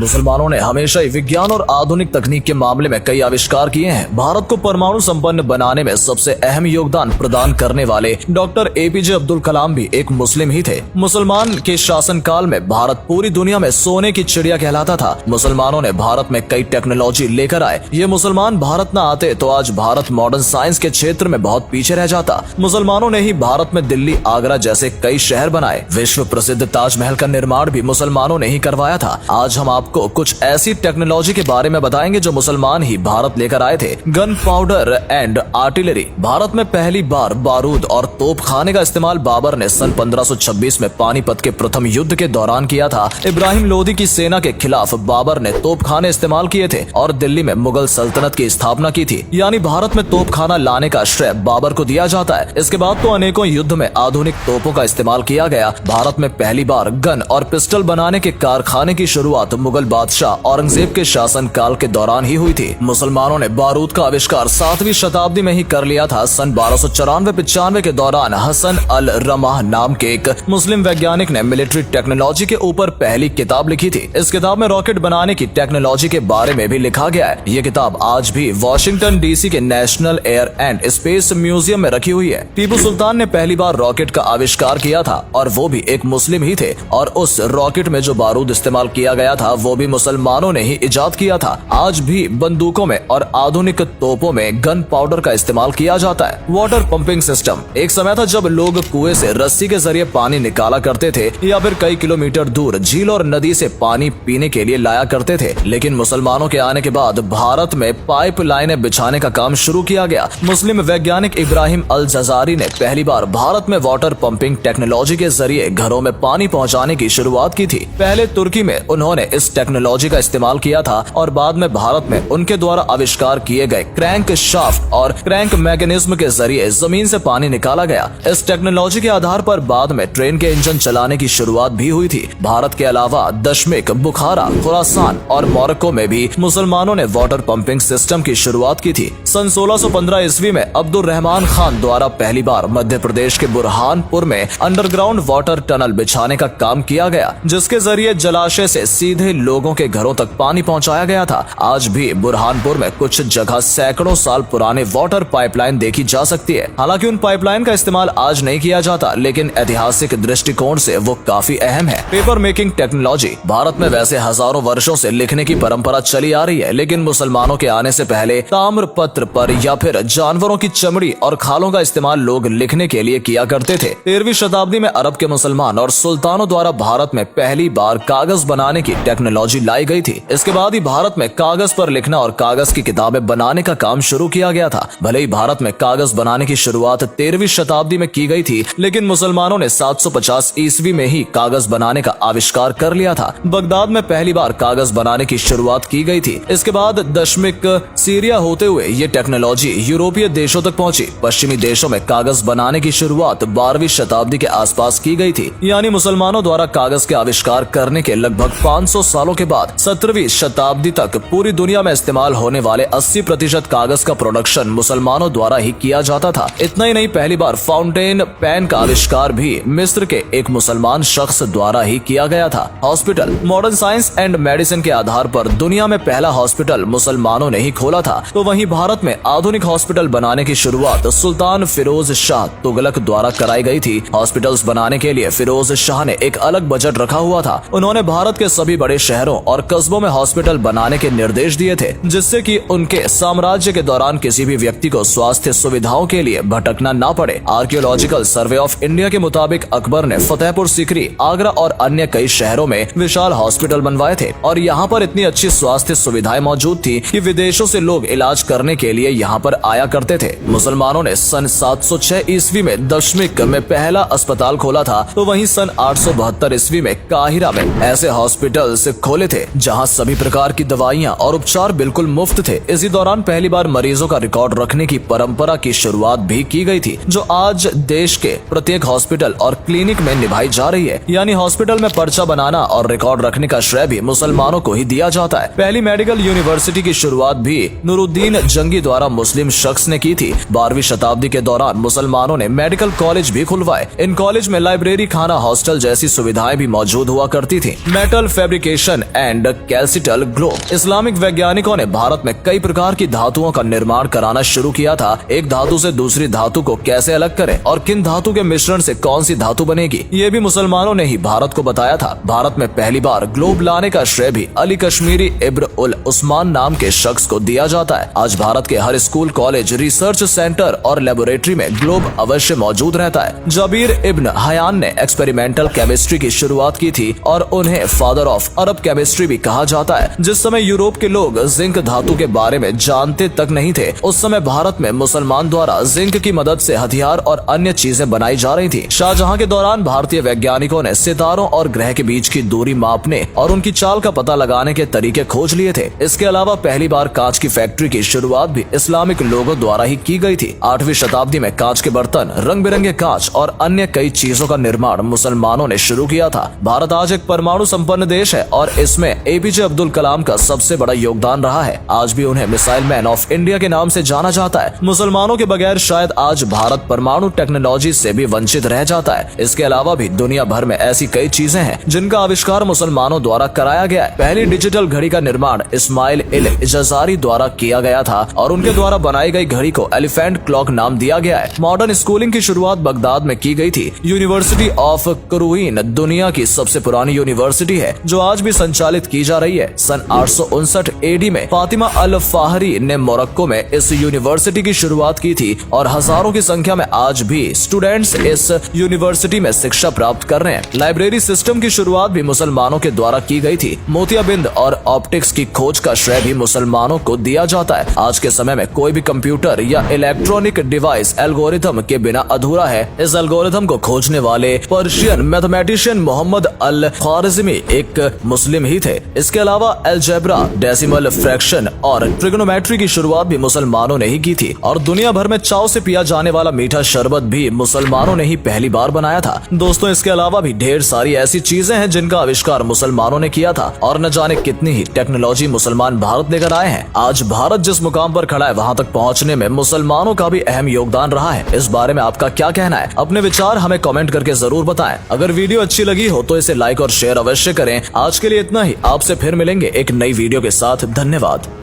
मुसलमानों ने हमेशा ही विज्ञान और आधुनिक तकनीक के मामले में कई आविष्कार किए हैं। भारत को परमाणु संपन्न बनाने में सबसे अहम योगदान प्रदान करने वाले डॉक्टर एपीजे अब्दुल कलाम भी एक मुस्लिम ही थे। मुसलमान के शासन काल में भारत पूरी दुनिया में सोने की चिड़िया कहलाता था। मुसलमानों ने भारत में कई टेक्नोलॉजी लेकर आए। ये मुसलमान भारत न आते तो आज भारत मॉडर्न साइंस के क्षेत्र में बहुत पीछे रह जाता। मुसलमानों ने ही भारत में दिल्ली, आगरा जैसे कई शहर बनाए। विश्व प्रसिद्ध ताजमहल का निर्माण भी मुसलमानों ने ही करवाया था। आज हम आपको कुछ ऐसी टेक्नोलॉजी के बारे में बताएंगे जो मुसलमान ही भारत लेकर आए थे। Gun powder and artillery. Bharat में पहली बार बारूद और तोपखाने का इस्तेमाल बाबर ने सन 1526 में पानीपत के प्रथम युद्ध के दौरान किया था। इब्राहिम लोदी की सेना के खिलाफ बाबर ने तोपखाने इस्तेमाल किए थे और दिल्ली में मुगल सल्तनत की स्थापना की थी। यानी भारत में तोपखाना लाने का श्रेय बाबर को दिया जाता है। इसके बाद तो अनेकों युद्ध में आधुनिक तोपों का इस्तेमाल किया गया। भारत में पहली बार गन और पिस्टल बनाने के कारखाने की शुरुआत मुगल बादशाह औरंगजेब के शासन काल के दौरान ही हुई थी। मुसलमानों ने बारूद का आविष्कार 7वीं शताब्दी में ही कर लिया था। सन 1294-95 के दौरान हसन अल रमाह नाम के एक मुस्लिम वैज्ञानिक ने मिलिट्री टेक्नोलॉजी के ऊपर पहली किताब लिखी थी। इस किताब में रॉकेट बनाने की टेक्नोलॉजी के बारे में भी लिखा गया है। ये किताब आज भी वॉशिंगटन डीसी के national air and space museum में रखी हुई है। टीपू सुल्तान ने पहली बार रॉकेट का आविष्कार किया था और वो भी एक मुस्लिम ही थे, और उस रॉकेट में जो बारूद इस्तेमाल किया गया था वो भी मुसलमानों ने ही इजाद किया था। आज भी बंदूकों में और आधुनिक तोपों में गन पाउडर का इस्तेमाल किया जाता है। Water pumping system. एक समय था जब लोग कुएं से रस्सी के जरिए पानी निकाला करते थे या फिर कई किलोमीटर दूर झील और नदी से पानी पीने के लिए लाया करते थे। लेकिन मुसलमानों के आने के बाद भारत में पाइप लाइनें बिछाने का काम शुरू किया गया। मुस्लिम वैज्ञानिक इब्राहिम अल जजारी ने पहली बार भारत में वाटर पंपिंग टेक्नोलॉजी के जरिए घरों में पानी पहुंचाने की शुरुआत की थी। पहले तुर्की में उन्होंने इस टेक्नोलॉजी का इस्तेमाल किया था और बाद में भारत में उनके द्वारा आविष्कार किए गए क्रैंक शाफ्ट और क्रैंक मैकेनिज्म के जरिए जमीन से पानी निकाला गया। इस टेक्नोलॉजी के आधार पर बाद में ट्रेन के इंजन चलाने की शुरुआत भी हुई थी। भारत के अलावा दशमिक, बुखारा, खुरासान और मोरक्को में भी मुसलमानों ने वाटर पंपिंग सिस्टम की शुरुआत की थी। सन 1615 ईस्वी में अब्दुल रहमान खान द्वारा पहली बार मध्य प्रदेश के बुरहानपुर में अंडरग्राउंड वाटर टनल बिछाने का काम किया गया, जिसके जरिए जलाशय से सीधे लोगों के घरों तक पानी पहुंचाया गया था। आज भी बुरहानपुर में कुछ जगह सैकड़ों साल पुराने वाटर पाइपलाइन देखी जा सकती है। हालांकि उन पाइपलाइन का इस्तेमाल आज नहीं किया जाता, लेकिन ऐतिहासिक दृष्टिकोण से वो काफी अहम है। Paper making technology. भारत में वैसे हजारों वर्षों से लिखने की परंपरा चली आ रही है, लेकिन मुसलमानों के आने से पहले ताम्र पत्र पर या फिर जानवरों की चमड़ी और खालों का इस्तेमाल लोग लिखने के लिए किया करते थे। 13वीं शताब्दी में अरब के मुसलमान और सुल्तानों द्वारा भारत में पहली बार कागज बनाने की टेक्नोलॉजी लाई गई थी। इसके बाद ही भारत में कागज पर लिखना और कागज की किताबें बनाने का काम शुरू किया गया था। भले ही भारत में कागज बनाने की शुरुआत 13वीं शताब्दी में की गई थी, लेकिन मुसलमानों ने 750 ईस्वी में ही कागज बनाने का आविष्कार कर लिया था। बगदाद में पहली बार कागज बनाने की शुरुआत की गई थी। इसके बाद दशमिक, सीरिया होते हुए ये टेक्नोलॉजी यूरोपीय देशों तक पहुंची। पश्चिमी देशों में कागज बनाने की शुरुआत 12वीं शताब्दी के आसपास की गई थी। यानी मुसलमानों द्वारा कागज के आविष्कार करने के लगभग 500 सालों के बाद 17वीं शताब्दी तक पूरी दुनिया में इस्तेमाल होने वाले 80% कागज का प्रोडक्शन मुसलमानों द्वारा ही किया जाता था। इतना ही नहीं, पहली बार फाउंटेन पेन का आविष्कार भी मिस्र के एक मुसलमान शख्स द्वारा ही किया गया था। Hospital. Modern science and medicine के आधार पर दुनिया में पहला हॉस्पिटल मुसलमानों ने ही खोला था। तो वहीं भारत में आधुनिक हॉस्पिटल बनाने की शुरुआत सुल्तान फिरोज शाह तुगलक द्वारा कराई गई थी। हॉस्पिटल्स बनाने के लिए फिरोज शाह ने एक अलग बजट रखा हुआ था। उन्होंने भारत के सभी बड़े शहरों और कस्बों में हॉस्पिटल बनाने के निर्देश दिए थे, जिससे कि उनके साम्राज्य के दौरान किसी भी व्यक्ति को स्वास्थ्य सुविधाओं के लिए भटकना ना पड़े। आर्कियोलॉजिकल सर्वे ऑफ इंडिया के मुताबिक अकबर ने फतेहपुर सीकरी, आगरा और अन्य कई शहरों में विशाल हॉस्पिटल बनवाए थे और यहाँ पर इतनी अच्छी स्वास्थ्य सुविधाएं मौजूद थी कि विदेशों से लोग इलाज करने के लिए यहाँ पर आया करते थे। मुसलमानों ने सन 706 ईस्वी में दशमिक में पहला अस्पताल खोला था, तो वहीं सन 872 ईस्वी में काहिरा में ऐसे हॉस्पिटल्स खोले थे जहां सभी प्रकार की दवाइयां और उपचार बिल्कुल मुफ्त थे। इसी दौरान पहली बार मरीजों का रिकॉर्ड रखने की परंपरा की शुरुआत भी की गई थी, जो आज देश के प्रत्येक हॉस्पिटल और क्लिनिक में निभाई जा रही है। यानी हॉस्पिटल में पर्चा बनाना और रिकॉर्ड रखने का श्रेय भी मुसलमानों को ही दिया जाता है। पहली मेडिकल यूनिवर्सिटी की शुरुआत भी नूरुद्दीन जंगी द्वारा मुस्लिम शख्स ने की थी। 12वीं शताब्दी के दौरान मुसलमानों ने मेडिकल कॉलेज भी खुलवाए। इन कॉलेज में लाइब्रेरी, खाना, हॉस्टल जैसी सुविधाएं भी मौजूद हुआ करती थी। Metal fabrication crystallisation and celestial globe. Islamic वैज्ञानिकों ने भारत में कई प्रकार की धातुओं का निर्माण कराना शुरू किया था। एक धातु से दूसरी धातु को कैसे अलग करें और किन धातु के मिश्रण से कौन सी धातु बनेगी, ये भी मुसलमानों ने ही भारत को बताया था। भारत में पहली बार ग्लोब लाने का श्रेय भी अली कश्मीरी इब्न उल उस्मान नाम के शख्स को दिया जाता है। आज भारत के हर स्कूल, कॉलेज, रिसर्च सेंटर और लेबोरेटरी में ग्लोब अवश्य मौजूद रहता है। जबीर इब्न हयान ने एक्सपेरिमेंटल केमिस्ट्री की शुरुआत की थी और उन्हें फादर ऑफ अरब केमिस्ट्री भी कहा जाता है। जिस समय यूरोप के लोग जिंक धातु के बारे में जानते तक नहीं थे, उस समय भारत में मुसलमान द्वारा जिंक की मदद से हथियार और अन्य चीजें बनाई जा रही थी। शाहजहां के दौरान भारतीय वैज्ञानिकों ने सितारों और ग्रह के बीच की दूरी मापने और उनकी चाल का पता लगाने के तरीके खोज लिए थे। इसके अलावा पहली बार कांच की फैक्ट्री की शुरुआत भी इस्लामिक लोगों द्वारा ही की गई थी। 8वीं शताब्दी में कांच के बर्तन, रंग बिरंगे कांच और अन्य कई चीजों का निर्माण मुसलमानों ने शुरू किया था। भारत आज एक परमाणु संपन्न देश है और इसमें एपीजे अब्दुल कलाम का सबसे बड़ा योगदान रहा है। आज भी उन्हें मिसाइल मैन ऑफ इंडिया के नाम से जाना जाता है। मुसलमानों के बगैर शायद आज भारत परमाणु टेक्नोलॉजी से भी वंचित रह जाता है। इसके अलावा भी दुनिया भर में ऐसी कई चीजें हैं जिनका आविष्कार मुसलमानों द्वारा कराया गया है। पहली डिजिटल घड़ी का निर्माण इस्माइल इल जजारी द्वारा किया गया था और उनके द्वारा बनाई गई घड़ी को एलिफेंट क्लॉक नाम दिया गया है। मॉडर्न स्कूलिंग की शुरुआत बगदाद में की गई थी। यूनिवर्सिटी ऑफ करूइन दुनिया की सबसे पुरानी यूनिवर्सिटी है जो आज भी संचालित की जा रही है। सन 859 एडी में फातिमा अल फाहरी ने मोरक्को में इस यूनिवर्सिटी की शुरुआत की थी और हजारों की संख्या में आज भी स्टूडेंट्स इस यूनिवर्सिटी में शिक्षा प्राप्त कर रहे हैं। लाइब्रेरी सिस्टम की शुरुआत भी मुसलमानों के द्वारा की गई थी। मोतियाबिंद और ऑप्टिक्स की खोज का श्रेय भी मुसलमानों को दिया जाता है। आज के समय में कोई भी कंप्यूटर या इलेक्ट्रॉनिक डिवाइस एल्गोरिथम के बिना अधूरा है। इस एल्गोरिथम को खोजने वाले पर्शियन मैथमेटिशियन मोहम्मद अल ख्वारिज़मी एक मुस्लिम ही थे। इसके अलावा अलजेब्रा, डेसिमल फ्रैक्शन और ट्रिग्नोमेट्री की शुरुआत भी मुसलमानों ने ही की थी और दुनिया भर में चाव से पिया जाने वाला मीठा शरबत भी मुसलमानों ने ही पहली बार बनाया था। दोस्तों, इसके अलावा भी ढेर सारी ऐसी चीजें हैं जिनका आविष्कार मुसलमानों ने किया था और न जाने कितनी ही टेक्नोलॉजी मुसलमान भारत लेकर आए हैं। आज भारत जिस मुकाम पर खड़ा है वहाँ तक पहुँचने में मुसलमानों का भी अहम योगदान रहा है। इस बारे में आपका क्या कहना है? अपने विचार हमें कमेंट करके जरूर बताएं। अगर वीडियो अच्छी लगी हो तो इसे लाइक और शेयर अवश्य करें। आज के लिए इतना ही। आपसे फिर मिलेंगे एक नई वीडियो के साथ। धन्यवाद।